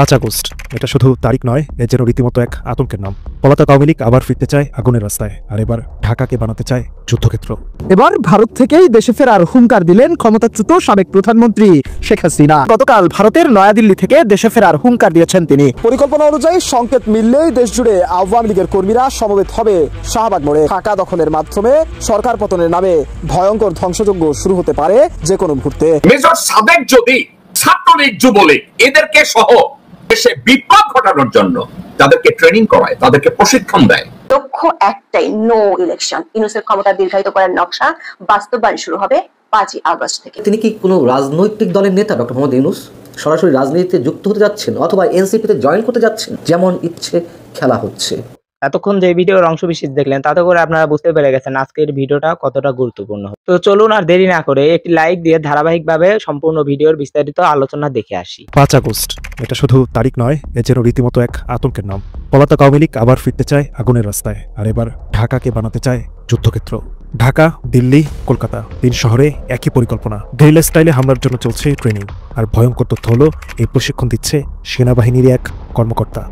5 August এটা শুধু তারিখ নয়, এর যেন রীতিমতো এক আতঙ্কের নাম। পলাতক আওয়ামী লীগ আবার ফিরতে চায় আগুনের রাস্তায়, আর এবার ঢাকাকে বানাতে চায় যুদ্ধক্ষেত্র। এবার ভারত থেকেই দেশে ফেরার হুঙ্কার দিলেন ক্ষমতাচ্যুত সাবেক প্রধানমন্ত্রী শেখ হাসিনা। গতকাল ভারতের নয়াদিল্লি থেকে দেশে ফেরার হুঙ্কার দিয়েছেন তিনি। পরিকল্পনা অনুযায়ী সংকেত মিললেই দেশ জুড়ে আওয়ামী লীগের কর্মীরা সমবেত হবে শাহবাগ মোড়ে। ঢাকা দখলের মাধ্যমে সরকার পতনের নামে ভয়ঙ্কর ধ্বংসযজ্ঞ শুরু হতে পারে যে কোনো মুহূর্তে। মেজর সাদেক যদি ছাত্রলীগ যুবলীগ এদেরকে সহ দেশে বিপ্লব ঘটানোর জন্য তাদেরকে ট্রেনিং করায়, তাদেরকে প্রশিক্ষণ দেয়, লক্ষ্য একটাই, নো ইলেকশন। ইউনূসের ক্ষমতা দীর্ঘায়িত করার নকশা বাস্তবায়ন শুরু হবে 5 আগস্ট থেকে। তিনি কি কোনো রাজনৈতিক দলের নেতা ডক্টর মোহাম্মদ ইউনূস সরাসরি রাজনীতিতে যুক্ত হতে যাচ্ছেন অথবা এনসিপিতে জয়েন করতে যাচ্ছেন? যেমন ইচ্ছে খেলা হচ্ছে। এতক্ষণ যে ভিডিওর অংশ বিশেষ দেখলেন তাতে করে আপনারা বুঝতে পেরে গেছেন আজকের ভিডিওটা কতটা গুরুত্বপূর্ণ। তো চলুন আর দেরি না করে একটি লাইক দিয়ে ধারাবাহিকভাবে সম্পূর্ণ ভিডিওর বিস্তারিত আলোচনা দেখে আসি। 5 আগস্ট এটা শুধু তারিখ নয়, এর যেন রীতিমতো এক আতঙ্কের নাম। পলাতক আওয়ামী লীগ আবার ফিরতে চায় আগুনের রাস্তায়, আর এবার ঢাকাকে বানাতে চায় যুদ্ধক্ষেত্র। ঢাকা, দিল্লি, কলকাতা 3 শহরে একই পরিকল্পনা। গেরিলা স্টাইলে হামলার জন্য চলছে ট্রেনিং, আর ভয়ঙ্কর তথ্য হলো এই প্রশিক্ষণ দিচ্ছে সেনাবাহিনীর এক কর্মকর্তা।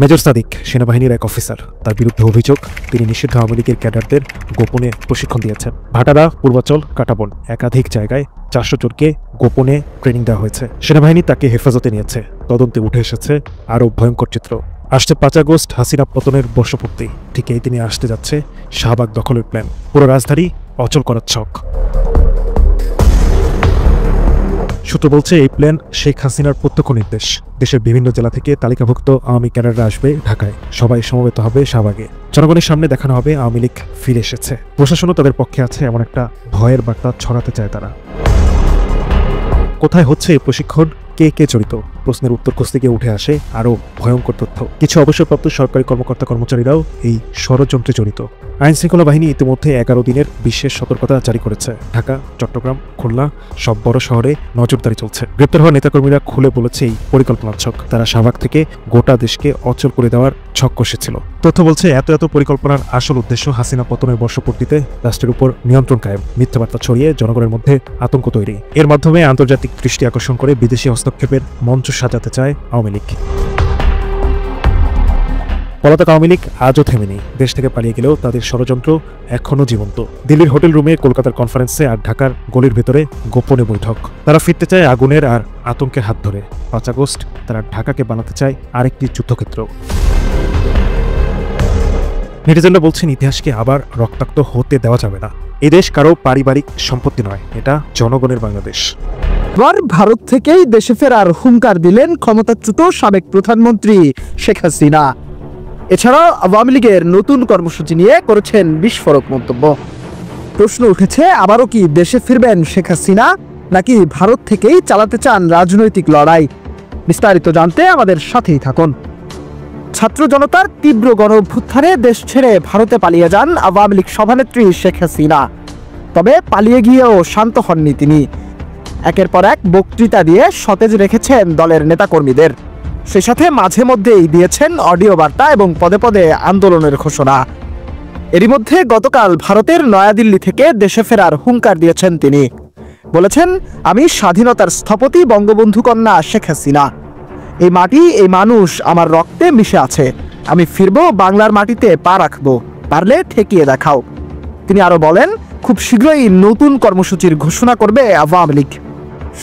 মেজর সাদিক সেনাবাহিনীর এক অফিসার। তার বিরুদ্ধে অভিযোগ তিনি নিষিদ্ধ আওয়ামী লীগের ক্যাডারদের গোপনে প্রশিক্ষণ দিয়েছেন। ভাটারা, পূর্বাচল, কাটাবন একাধিক জায়গায় 400 জনকে গোপনে ট্রেনিং দেওয়া হয়েছে। সেনাবাহিনী তাকে হেফাজতে নিয়েছে। তদন্তে উঠে এসেছে আরও ভয়ঙ্কর চিত্র। আসছে 5 আগস্ট হাসিনা পতনের বর্ষপূর্তি, ঠিক এই দিনে আসতে যাচ্ছে শাহবাগ দখলের প্ল্যান। পুরো রাজধানী অচল করার ছক। সূত্র বলছে এই প্ল্যান শেখ হাসিনার প্রত্যক্ষ নির্দেশ। দেশের বিভিন্ন জেলা থেকে তালিকাভুক্ত আওয়ামী ক্যাডাররা আসবে ঢাকায়, সবাই সমবেত হবে শাহবাগে। জনগণের সামনে দেখানো হবে আওয়ামী লীগ ফিরে এসেছে। প্রশাসনও তাদের পক্ষে আছে, এমন একটা ভয়ের বার্তা ছড়াতে চায় তারা। কোথায় হচ্ছে এই প্রশিক্ষণ, কে কে জড়িত, প্রশ্নের উত্তর খুঁজতে গিয়ে উঠে আসে আরও ভয়ঙ্কর তথ্য। কিছু অবসরপ্রাপ্ত সরকারি কর্মকর্তা কর্মচারীরাও এই ষড়যন্ত্রে জড়িত। আইন শৃঙ্খলা বাহিনী ইতিমধ্যে 11 দিনের বিশেষ সতর্কতা জারি করেছে। ঢাকা, চট্টগ্রাম, খুলনা সব বড় শহরে নজরদারি চলছে। গ্রেপ্তার হওয়া নেতাকর্মীরা খুলে বলেছে এই পরিকল্পনার ছক। তারা শাহবাগ থেকে গোটা দেশকে অচল করে দেওয়ার ছক কষেছিল। তথ্য বলছে এত পরিকল্পনার আসল উদ্দেশ্য হাসিনা পতনের বর্ষপূর্তিতে রাষ্ট্রের উপর নিয়ন্ত্রণ কায়েম, মিথ্যা বার্তা ছড়িয়ে জনগণের মধ্যে আতঙ্ক তৈরি। এর মাধ্যমে আন্তর্জাতিক দৃষ্টি আকর্ষণ করে বিদেশি হস্তক্ষেপের মঞ্চ সাজাতে চায় আওয়ামী লীগ। পলাতক আওয়ামী লীগ আজও থেমেনি। দেশ থেকে পালিয়ে গেলেও তাদের ষড়যন্ত্র এখনও জীবন্ত। দিল্লির হোটেল রুমে, কলকাতার কনফারেন্সে, আর ঢাকার গলির ভেতরে গোপনে বৈঠক। তারা ফিরতে চায় আগুনের আর আতঙ্কের হাত ধরে। 5 আগস্ট তারা ঢাকাকে বানাতে চায় আরেকটি যুদ্ধক্ষেত্র। নেটিজেনরা বলছেন ইতিহাসকে আবার রক্তাক্ত হতে দেওয়া যাবে না। এই দেশ কারো পারিবারিক সম্পত্তি নয়, এটা জনগণের বাংলাদেশ। এবার ভারত থেকেই দেশে ফেরার হুঙ্কার দিলেন ক্ষমতাচ্যুত সাবেক প্রধানমন্ত্রী শেখ হাসিনা। এছাড়াও আওয়ামী লীগের নতুন কর্মসূচি নিয়ে করেছেন বিস্ফোরক মন্তব্য। প্রশ্ন উঠেছে, আবারও কি দেশে ফিরবেন শেখ হাসিনা, নাকি ভারত থেকেই চালাতে চান রাজনৈতিক লড়াই? বিস্তারিত জানতে আমাদের সাথেই থাকুন। ছাত্র জনতার তীব্র গণ-অভ্যুত্থানে দেশ ছেড়ে ভারতে পালিয়ে যান আওয়ামী লীগ সভানেত্রী শেখ হাসিনা। তবে পালিয়ে গিয়েও শান্ত হননি তিনি। একের পর এক বক্তৃতা দিয়ে সতেজ রেখেছেন দলের নেতাকর্মীদের। সেই সাথে মাঝে মধ্যেই দিয়েছেন অডিও বার্তা এবং পদে পদে আন্দোলনের ঘোষণা। এরই মধ্যে গতকাল ভারতের নয়াদিল্লি থেকে দেশে ফেরার হুঙ্কার দিয়েছেন তিনি। বলেছেন, আমি স্বাধীনতার স্থপতি বঙ্গবন্ধু কন্যা শেখ হাসিনা। এই মাটি, এই মানুষ আমার রক্তে মিশে আছে। আমি ফিরব, বাংলার মাটিতে পা রাখবো, পারলে ঠেকিয়ে দেখাও। তিনি আরো বলেন, খুব শীঘ্রই নতুন কর্মসূচির ঘোষণা করবে আওয়ামী লীগ।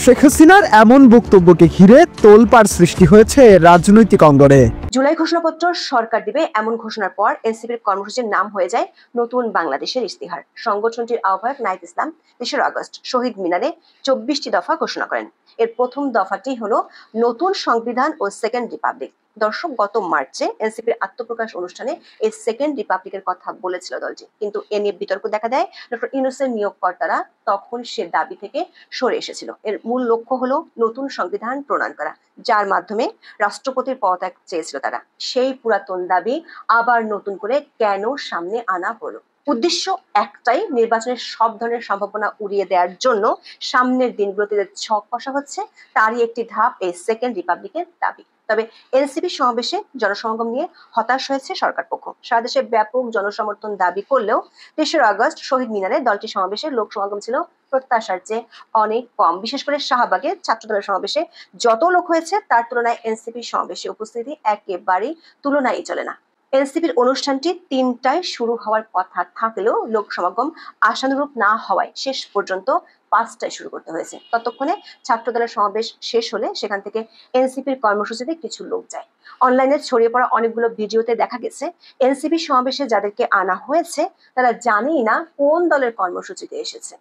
শেখ হাসিনার এমন বক্তব্যকে ঘিরে তোলপাড় সৃষ্টি হয়েছে রাজনৈতিক অঙ্গনে। জুলাই ঘোষণাপত্র সরকার দিবে এমন ঘোষণার পর এনসিপির কর্মসূচির নাম হয়ে যায় নতুন বাংলাদেশের ইস্তিহার। সংগঠনটির আহ্বায়ক নাহিদ ইসলাম 3 আগস্ট শহীদ মিনারে 24টি দফা ঘোষণা করেন। এর প্রথম দফাটি হলো নতুন সংবিধান ও সেকেন্ড রিপাবলিক। দর্শক, গত মার্চে এনসিপির আত্মপ্রকাশ অনুষ্ঠানে এই সেকেন্ড রিপাবলিকের কথা বলেছিল দলটি, কিন্তু এ নিয়ে বিতর্ক দেখা দেয়। ডক্টর ইউনূসের নিয়োগকর্তারা তখন সে দাবি থেকে সরে এসেছিল। এর মূল লক্ষ্য হলো নতুন সংবিধান প্রণয়ন করা, যার মাধ্যমে রাষ্ট্রপতির পদত্যাগ চেয়েছিল তারা। সেই পুরাতন দাবি আবার নতুন করে কেন সামনে আনা হলো? উদ্দেশ্য একটাই, নির্বাচনের সব ধরনের সম্ভাবনা উড়িয়ে দেওয়ার জন্য সামনের দিনগুলোতে ছক কষা হচ্ছে, তারই একটি ধাপ এই সেকেন্ড রিপাবলিকের দাবি। তবে এনসিপি সমাবেশে জনসমাগম নিয়ে হতাশ হয়েছে সরকার পক্ষ। সারা দেশে ব্যাপক জনসমর্থন দাবি করলেও ৩রা আগস্ট শহীদ মিনারে দলটি সমাবেশে লোক সমাগম ছিল প্রত্যাশার চেয়ে অনেক কম। বিশেষ করে শাহবাগে ছাত্রদলের সমাবেশে যত লোক হয়েছে তার তুলনায় এনসিপি সমাবেশে উপস্থিতি একেবারেই তুলনাই চলে না। এনসিপির অনুষ্ঠানটি ৩টায় শুরু হওয়ার কথা থাকলেও লোক সমাগম আশানুরূপ না হওয়ায় শেষ পর্যন্ত 5টায় শুরু করতে হয়েছে। ততক্ষণে ছাত্রদলের সমাবেশ শেষ হলে সেখান থেকে এনসিপির কর্মসূচিতে কিছু লোক যায়। অনলাইনে ছড়িয়ে পড়া অনেকগুলো ভিডিওতে দেখা গেছে এনসিপি সমাবেশে যাদেরকে আনা হয়েছে তারা জানেই না কোন দলের কর্মসূচিতে এসেছে।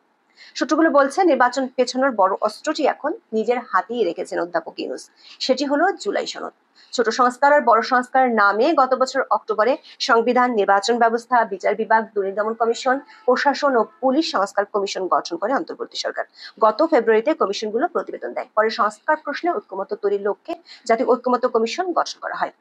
সূত্রগুলো বলছে নির্বাচন পেছানোর বড় অস্ত্রটি এখন নিজের হাতেই রেখেছেন অধ্যাপক ইউনূস। সেটি হলো জুলাই সনদ। ছোট সংস্কার আর বড় সংস্কার নামে গত বছর অক্টোবরে সংবিধান, নির্বাচন ব্যবস্থা, বিচার বিভাগ, দুর্নীতি দমন কমিশন, প্রশাসন ও পুলিশ সংস্কার কমিশন গঠন করে অন্তর্বর্তী সরকার। গত ফেব্রুয়ারিতে কমিশনগুলো প্রতিবেদন দেয়। পরে সংস্কার প্রশ্নে ঐক্যমত্য তৈরির লক্ষ্যে জাতীয় ঐক্যমত্য কমিশন গঠন করা হয়।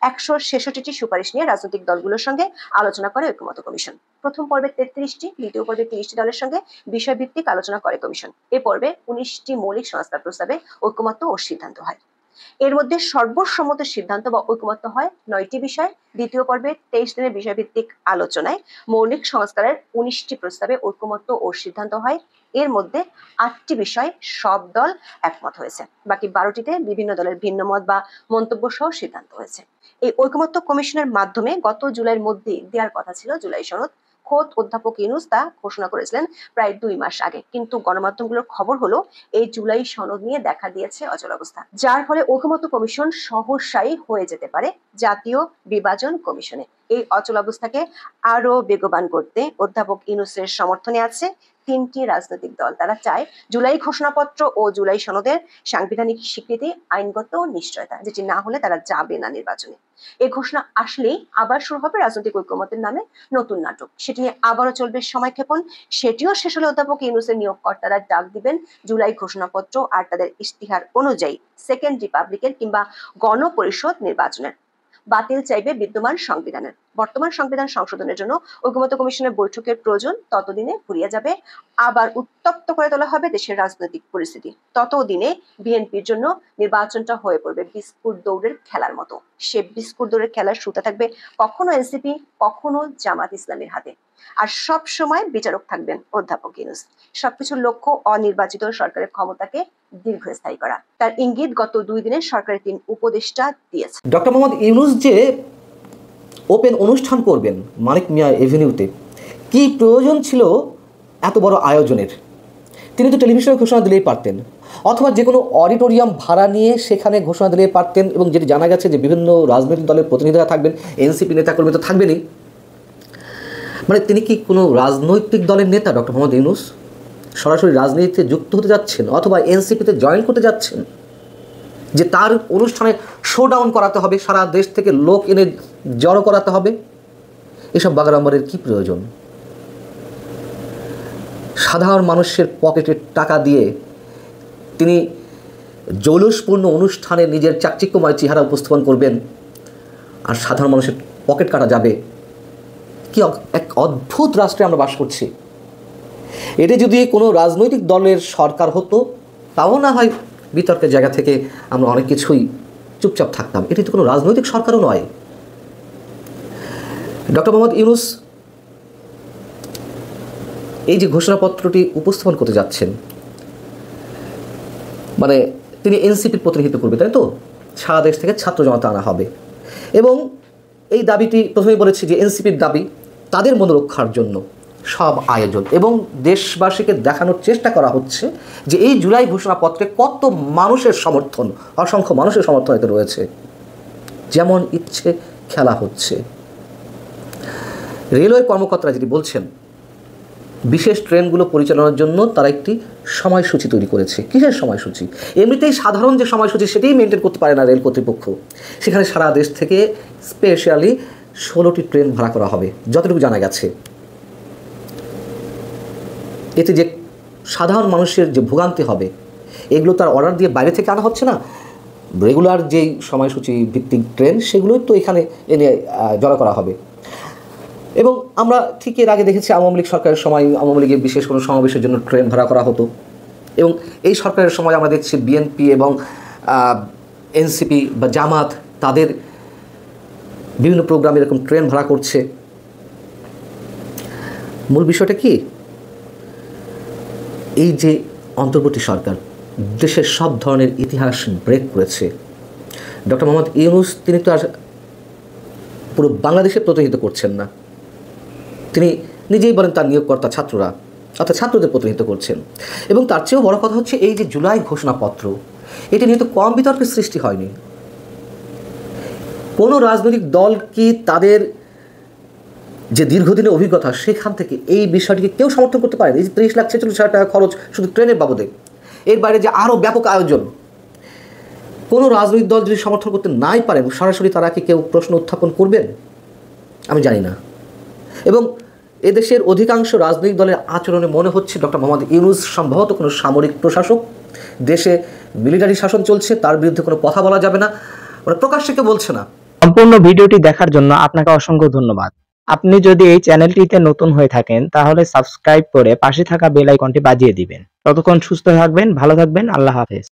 166টি সুপারিশ নিয়ে রাজনৈতিক দলগুলোর সঙ্গে আলোচনা করে ঐক্যমত্য কমিশন। প্রথম পর্বে 33টি, দ্বিতীয় পর্বে 30টি দলের সঙ্গে বিষয়ভিত্তিক আলোচনা করে কমিশন। এ পর্বে 19টি মৌলিক সংস্কার প্রস্তাবে ঐক্যমত্য ও সিদ্ধান্ত হয়। এর মধ্যে সর্বসম্মত সিদ্ধান্ত বা ঐক্যমত্য হয় 9টি বিষয়। দ্বিতীয় পর্বে 23 দিনের বিষয়ভিত্তিক আলোচনায় মৌলিক সংস্কারের 19টি প্রস্তাবে ঐক্যমত্য ও সিদ্ধান্ত হয়। এর মধ্যে 8টি বিষয় সব দল একমত হয়েছে, বাকি 12টিতে বিভিন্ন দলের ভিন্ন মত বা মন্তব্য সহ সিদ্ধান্ত হয়েছে। এই ঐকমত্য কমিশনের মাধ্যমে গত জুলাইয়ের মধ্যে দেওয়ার কথা ছিল জুলাই সনদ। খোদ অধ্যাপক ইউনূস তা ঘোষণা করেছিলেন প্রায় 2 মাস আগে, কিন্তু গণমাধ্যমগুলোর খবর হলো এই জুলাই সনদ নিয়ে দেখা দিয়েছে অচলাবস্থা, যার ফলে ঐকমত্য কমিশন সহসাই হয়ে যেতে পারে জাতীয় বিভাজন কমিশনে। এই অচলাবস্থাকে আরো বেগবান করতে অধ্যাপক ইউনূসের সমর্থনে আছে 3টি রাজনৈতিক দল। তারা চায় জুলাই ঘোষণাপত্র ও জুলাই সনদের সাংবিধানিক স্বীকৃতি, আইনগত নিশ্চয়তা, যেটি না হলে তারা যাবে না নির্বাচনে। এই ঘোষণা আসলেই আবার শুরু হবে রাজনৈতিক ঐক্যমতের নামে নতুন নাটক। সেটি নিয়ে আবারও চলবে সময়ক্ষেপণ। সেটিও শেষ হলে অধ্যাপক ইউনূসের নিয়োগকর্তারা ডাক দিবেন জুলাই ঘোষণাপত্র আর তাদের ইশতিহার অনুযায়ী সেকেন্ড রিপাবলিকের কিংবা গণপরিষদ নির্বাচনের। বাতিল চাইবে বিদ্যমান সংবিধানের। বর্তমান সংবিধান সংশোধনের জন্য ঐকমত্য কমিশনের বৈঠকের প্রয়োজন ততদিনে ফুরিয়ে যাবে। আবার উত্তপ্ত করে তোলা হবে দেশের রাজনৈতিক পরিস্থিতি। ততদিনে বিএনপির জন্য নির্বাচনটা হয়ে পড়বে বিস্কুট দৌড়ের খেলার মতো। সে বিস্কুট দৌড়ের খেলার শুরুতে থাকবে কখনো এনসিপি, কখনো জামাত ইসলামীর হাতে। আর সব সময় বিচারক থাকবেন অধ্যাপক ইউনূস। সবকিছুর লক্ষ্য অনির্বাচিত সরকারের ক্ষমতাকে দীর্ঘস্থায়ী করা। তার ইঙ্গিত গত 2 দিনে সরকারের 3 উপদেষ্টা দিয়েছে। ডক্টর মোহাম্মদ ইউনূস যে ওপেন অনুষ্ঠান করবেন মানিক মিয়া এভিনিউতে, কি প্রয়োজন ছিল এত বড় আয়োজনের? তিনি তো টেলিভিশনে ঘোষণা দিলেই পারতেন, অথবা যে কোনো অডিটোরিয়াম ভাড়া নিয়ে সেখানে ঘোষণা দিলেই পারতেন। এবং যেটি জানা গেছে যে বিভিন্ন রাজনৈতিক দলের প্রতিনিধিরা থাকবেন, এনসিপি নেতাকর্মী তো থাকবেনই। মানে তিনি কি কোনো রাজনৈতিক দলের নেতা ডক্টর মোহাম্মদ ইউনূস? সরাসরি রাজনীতিতে যুক্ত হতে যাচ্ছেন অথবা এনসিপিতে জয়েন করতে যাচ্ছেন, যে তার অনুষ্ঠানে শোডাউন করাতে হবে, সারা দেশ থেকে লোক এনে জড়ো করাতে হবে? এসব বাগাড়ম্বরের কি প্রয়োজন? সাধারণ মানুষের পকেটের টাকা দিয়ে তিনি জৌলুসপূর্ণ অনুষ্ঠানে নিজের চাকচিক্যময় চেহারা উপস্থাপন করবেন আর সাধারণ মানুষের পকেট কাটা যাবে? কি এক অদ্ভুত রাষ্ট্রে আমরা বাস করছি। এটি যদি কোনো রাজনৈতিক দলের সরকার হতো তাও না হয় বিতর্কের জায়গা থেকে আমরা অনেক কিছুই চুপচাপ থাকতাম। এটি তো কোনো রাজনৈতিক সরকারও নয়। ডক্টর মোহাম্মদ ইউনূস এই যে ঘোষণাপত্রটি উপস্থাপন করতে যাচ্ছেন, মানে তিনি এনসিপির প্রতিনিধিত্ব করবে, তাই তো? সারা দেশ থেকে ছাত্র জনতা আনা হবে এবং এই দাবিটি প্রথমেই বলেছি যে এনসিপির দাবি, তাদের মনোরক্ষার জন্য সব আয়োজন এবং দেশবাসীকে দেখানোর চেষ্টা করা হচ্ছে যে এই জুলাই ঘোষণাপত্রে কত মানুষের সমর্থন, অসংখ্য মানুষের সমর্থন এতে রয়েছে। যেমন ইচ্ছে খেলা হচ্ছে। রেলওয়ে কর্মকর্তারা যেটি বলছেন, বিশেষ ট্রেনগুলো পরিচালনার জন্য তারা একটি সময়সূচি তৈরি করেছে। কিসের সময়সূচি? এমনিতেই সাধারণ যে সময়সূচি সেটাই মেনটেন করতে পারে না রেল কর্তৃপক্ষ। সেখানে সারা দেশ থেকে স্পেশালি 16টি ট্রেন ভাড়া করা হবে যতটুকু জানা গেছে। এতে যে সাধারণ মানুষের যে ভোগান্তি হবে, এগুলো তার অর্ডার দিয়ে বাইরে থেকে আনা হচ্ছে না। রেগুলার যেই সময়সূচি ভিত্তিক ট্রেন সেগুলোই তো এখানে এনে জড়ো করা হবে। এবং আমরা ঠিক এর আগে দেখেছি আওয়ামী লীগ সরকারের সময় আওয়ামী লীগের বিশেষ কোনো সমাবেশের জন্য ট্রেন ভাড়া করা হতো। এবং এই সরকারের সময় আমরা দেখছি বিএনপি এবং এনসিপি বা জামাত তাদের বিভিন্ন প্রোগ্রামে এরকম ট্রেন ভাড়া করছে। মূল বিষয়টা কি, এই যে অন্তর্বর্তী সরকার দেশের সব ধরনের ইতিহাস ব্রেক করেছে, ডক্টর মোহাম্মদ ইউনূস তিনি তো আর পুরো বাংলাদেশে প্রতিনিধিত্ব করছেন না, তিনি নিজেই বলেন তার নিয়োগকর্তা ছাত্ররা অর্থাৎ ছাত্রদের প্রতিনিধিত্ব করছেন। এবং তার চেয়েও বড় কথা হচ্ছে এই যে জুলাই ঘোষণাপত্র, এটি নিয়ে তো কম বিতর্কের সৃষ্টি হয়নি। কোনো রাজনৈতিক দল কি তাদের যে দীর্ঘদিনের অভিজ্ঞতা সেখান থেকে এই বিষয়টিকে কেউ সমর্থন করতে পারে? এই যে 30,46,000 টাকা খরচ শুধু ট্রেনের বাবদে, এর বাইরে যে আরও ব্যাপক আয়োজন, কোনো রাজনৈতিক দল যদি সমর্থন করতে নাই পারেন সরাসরি তারা কি কেউ প্রশ্ন উত্থাপন করবেন? আমি জানি না। এবং এদেশের অধিকাংশ রাজনৈতিক দলের আচরণে মনে হচ্ছে ডক্টর মোহাম্মদ ইউনূস সম্ভবত কোনো সামরিক প্রশাসক, দেশে মিলিটারি শাসন চলছে, তার বিরুদ্ধে কোনো কথা বলা যাবে না, মানে প্রকাশ্যে কেউ বলছে না। সম্পূর্ণ ভিডিওটি দেখার জন্য আপনাকে অসংখ্য ধন্যবাদ। আপনি যদি এই চ্যানেলটিতে নতুন হয়ে থাকেন তাহলে সাবস্ক্রাইব করে পাশে থাকা বেল আইকনটি বাজিয়ে দিবেন। ততক্ষণ সুস্থ থাকবেন, ভালো থাকবেন, আল্লাহ হাফেজ।